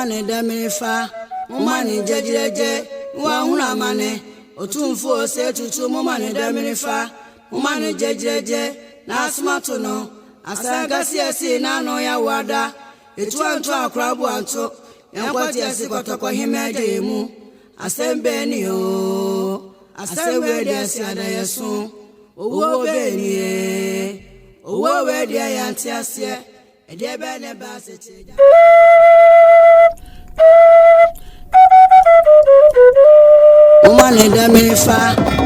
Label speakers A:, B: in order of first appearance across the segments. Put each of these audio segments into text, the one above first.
A: Mumane Daminifa, Mumani Jajileje, Wahuna Mane, Otumfo say to Mumane Daminifa, Mumane Jajileje, Nasmatono, Asangasi si Nano Yawada, Etuan to a crab wanto, and what yes, Kotoko Himedimu, Asembenio, Asembe, yes, Yadayasun, Owo Benie, Owo where the Yantiasia, a dear Bene Bassett. Mumane Daminifa.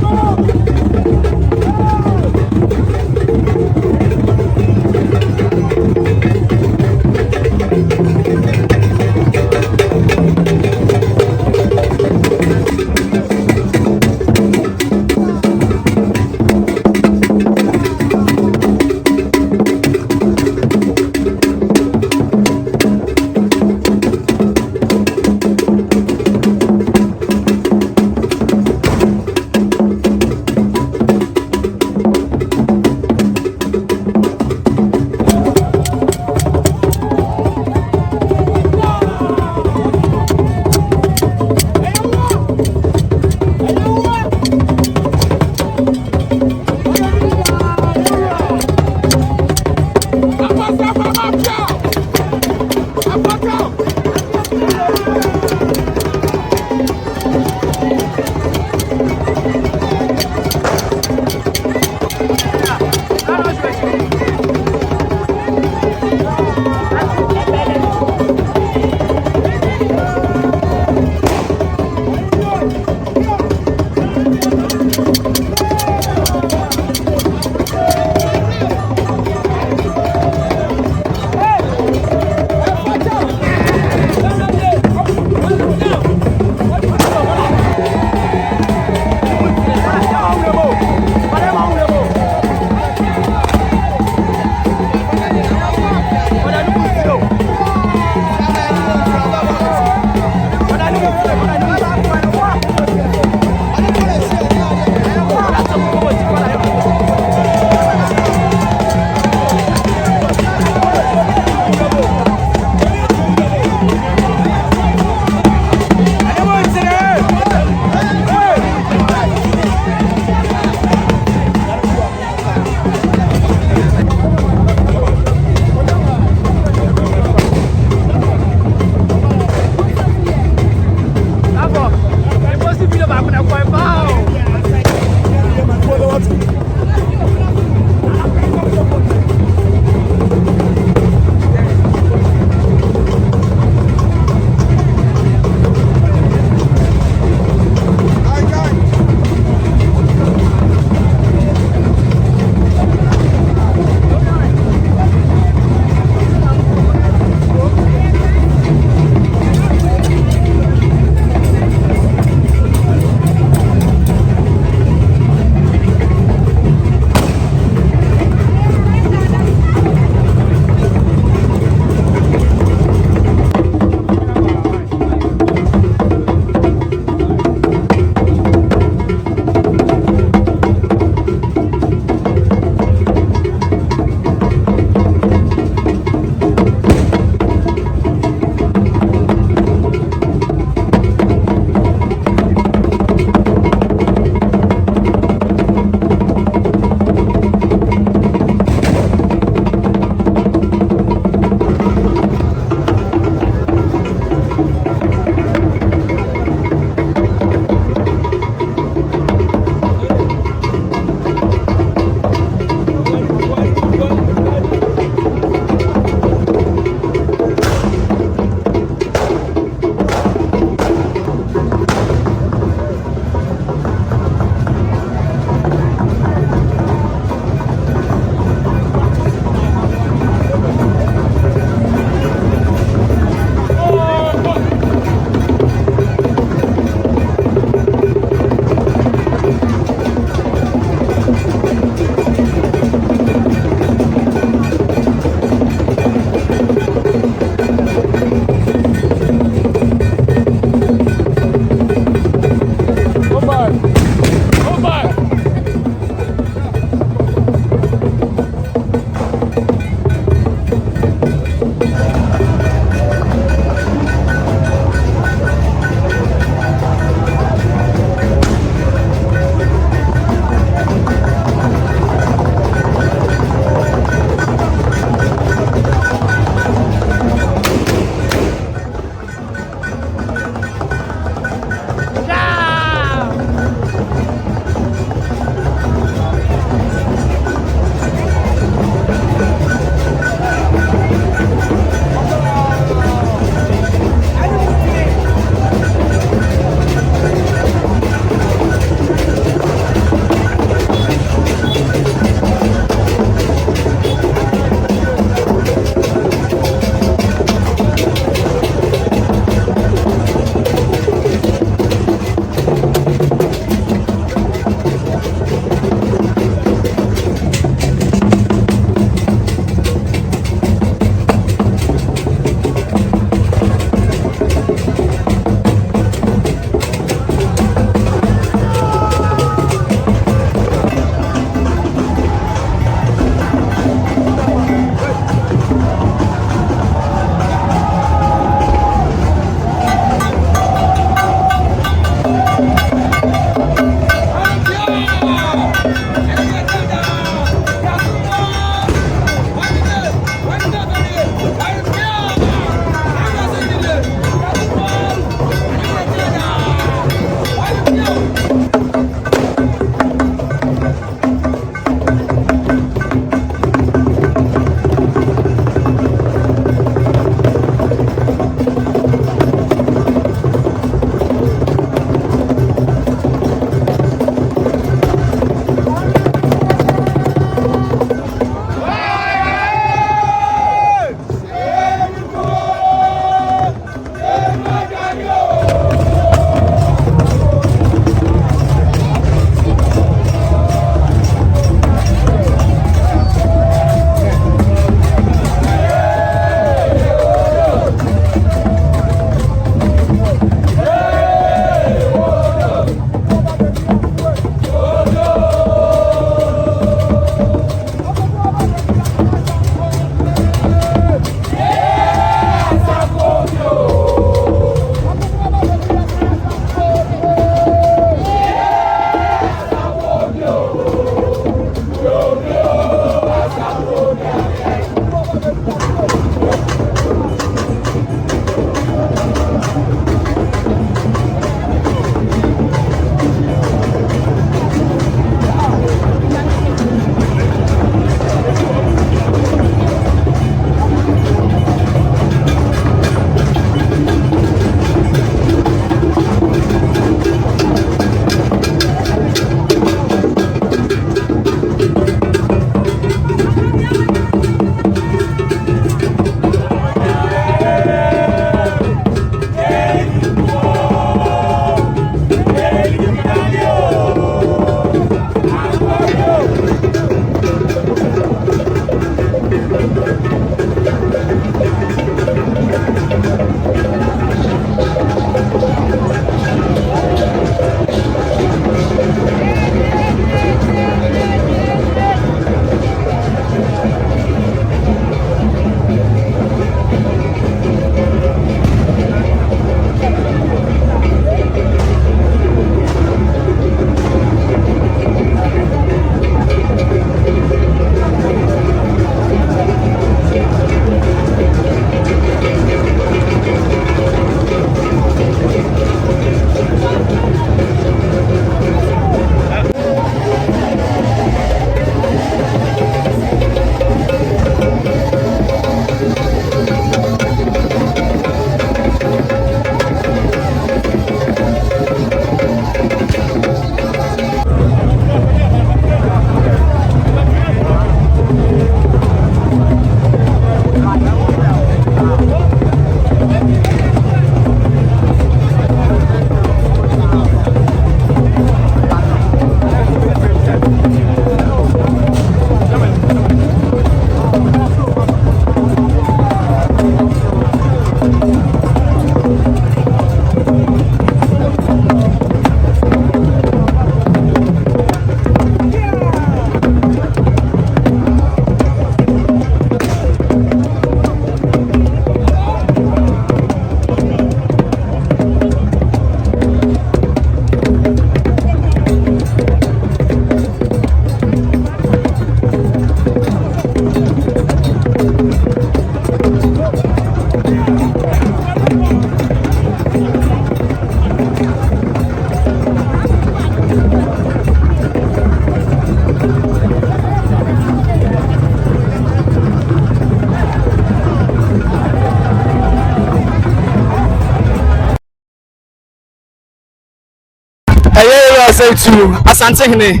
B: say to Asante Hene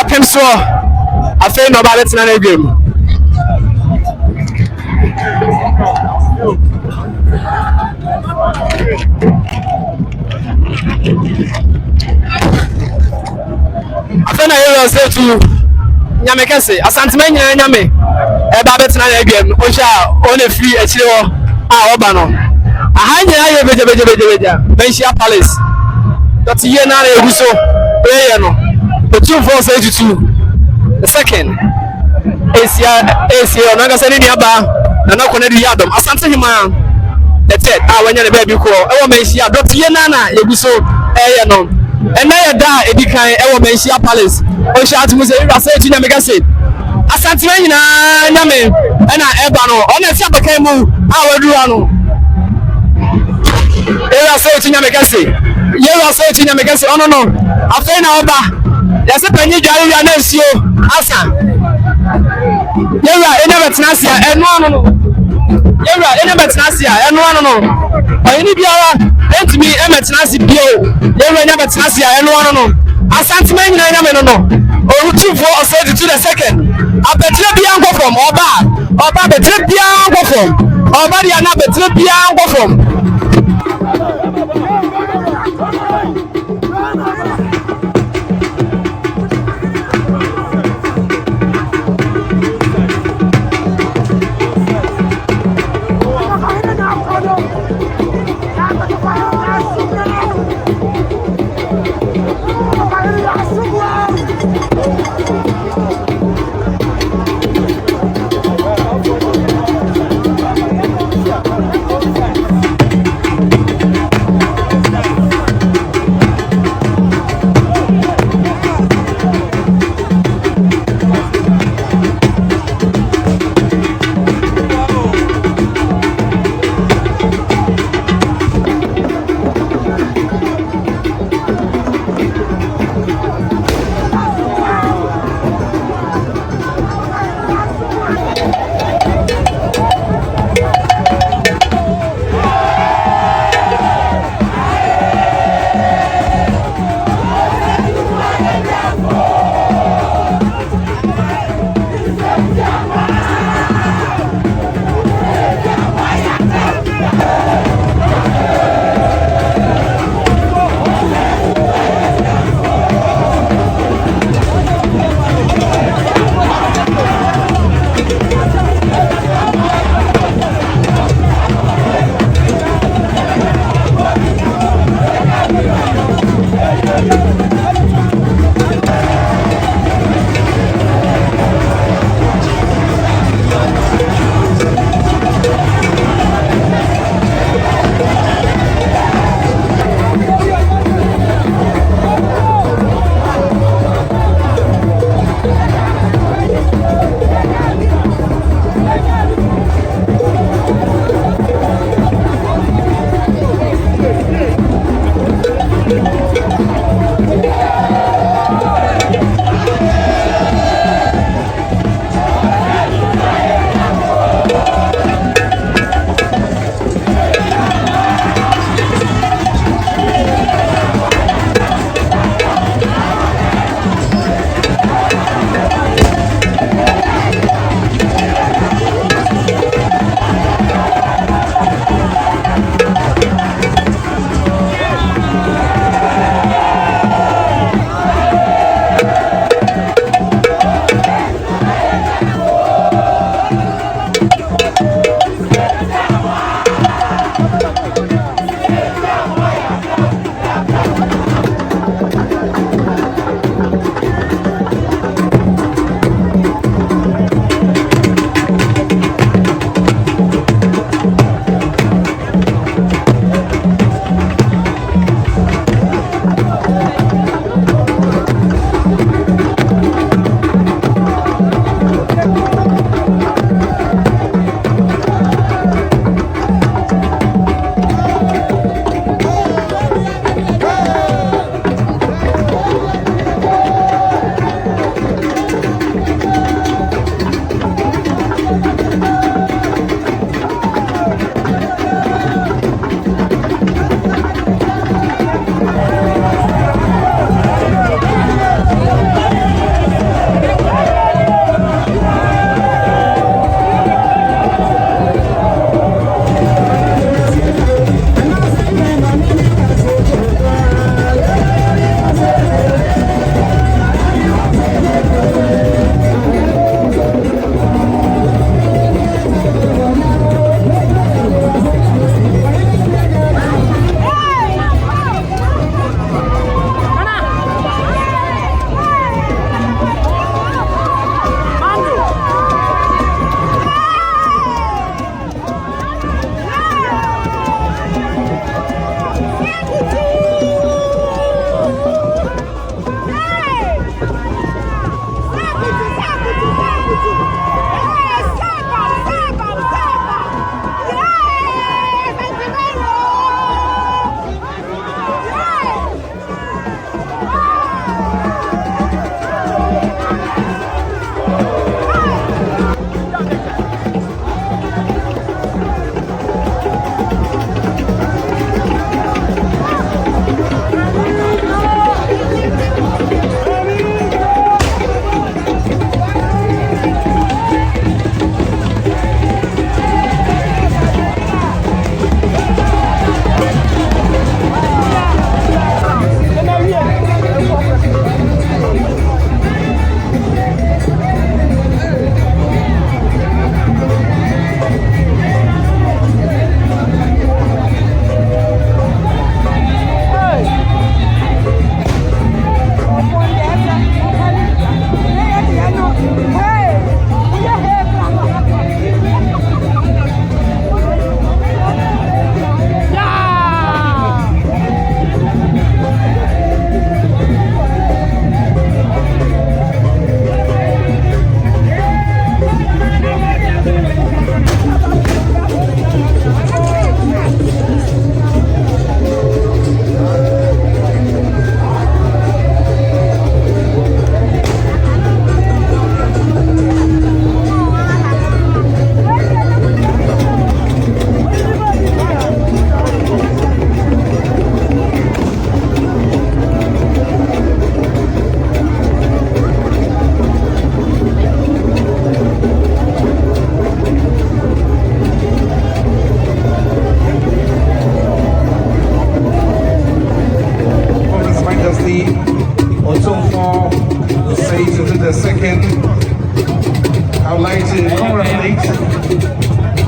B: opim so afei na ọba betina na egwem afei na yero say to nyame kese Asante me nyina nyame eba betina na egwem o sha o na free akire ho a ọba no aha nyina ye beja Benchia Palace that year na eguso prayer no the 2-4-8-2 the second Asia na ga sani dia ba na ko na di yadom Asante Hima the third wanya na ba bi ko e wo Benchia that year na eguso no and na da edikan e wo Benchia Palace o sha atu se ira say tunya mega say Asante nyina nyame na eba no o na ti abakan mu wadura no ira say tunya mega say Yewa say tinya megase ono no afei na oba ya se panyi dware wi na nsio asa yewa ene betnasia eno ono no yewa ene betnasia eno ono no oyini biara entimi emetnasi bio yewa ene betnasia eno ono no Asante me nyina nyame no no orutufo osedi to the second abetre bia ngo from oba betre bia ngo from oba dia na betre bia ngo from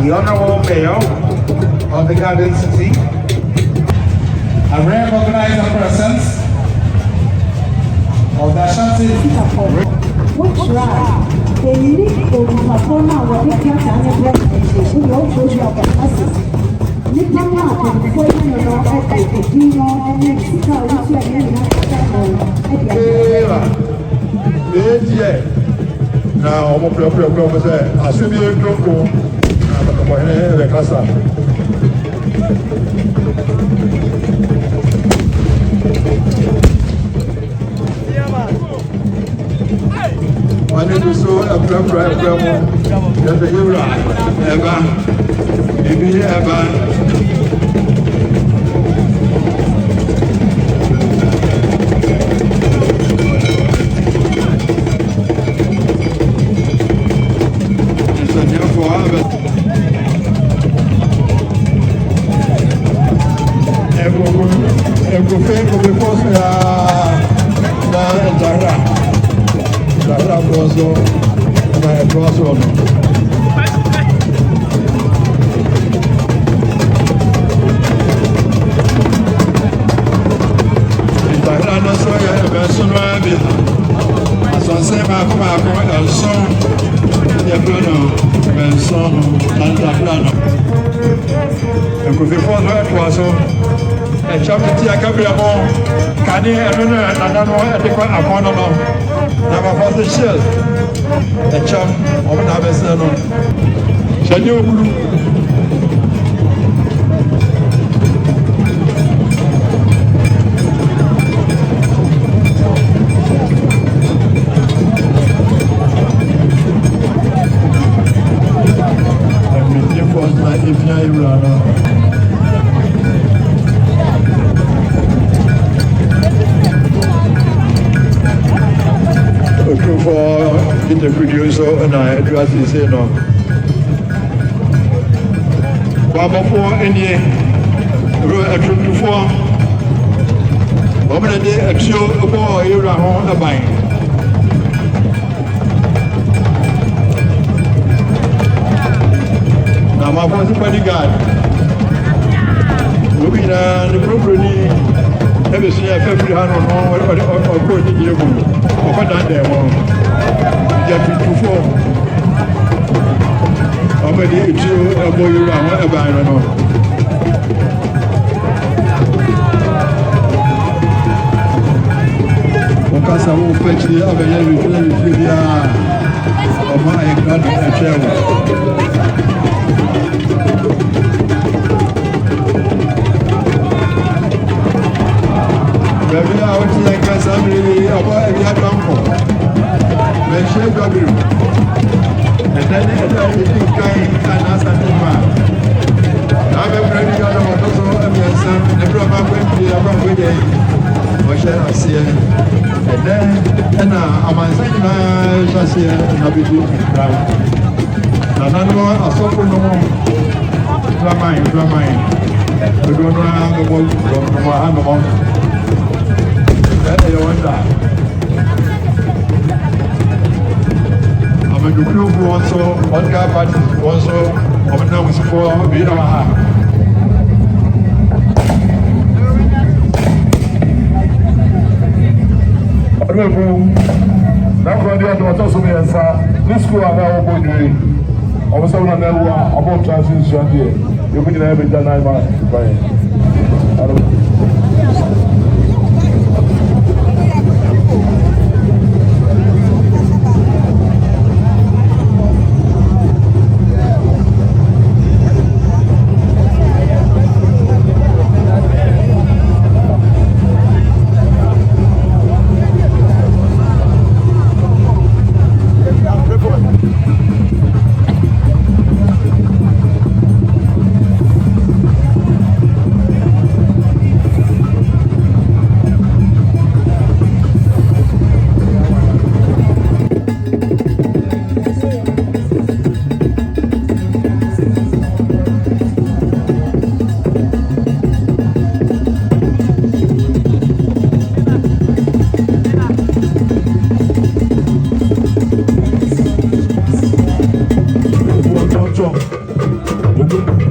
C: the Honorable Mayor of the Garden City, a rare organizer presence of the Ashanti.
D: Which right? The unique Oklahoma will be kept on the presentation. We all chose your classes. Nipa Mark and the Queen of our epic, Dino and Mexico, which you are in the
C: Now, I'm going to say, I should be a good go. I'm going to have a class. My name is so a the producer and I address this here now. Baba for any a trip to form. Baba day a show a boy around a bind. Now my first bodyguard. Looking at the property. Ever see a February or court in the room. Or what done there? Get to form. How many you a boy around whatever I don't know. Because I will fetch the other year with the of my grand Baby, I would like somebody about a uncle. Make sure you and then you think kind and ask a man. I'm a friend of also a son, the brother went to the above with him. What shall I say? And then, I'm saying, I shall see and I'll be doing it. And I know I suffer no more. Flamine. We're going to have the world from my hand on. You wonder. I'm a group also, one guy party also, I'm now with four, we don't have. That's why they are to us me and say, this school are now going I was on an hour about transition here. You can have it done, I'm fine. Ogo.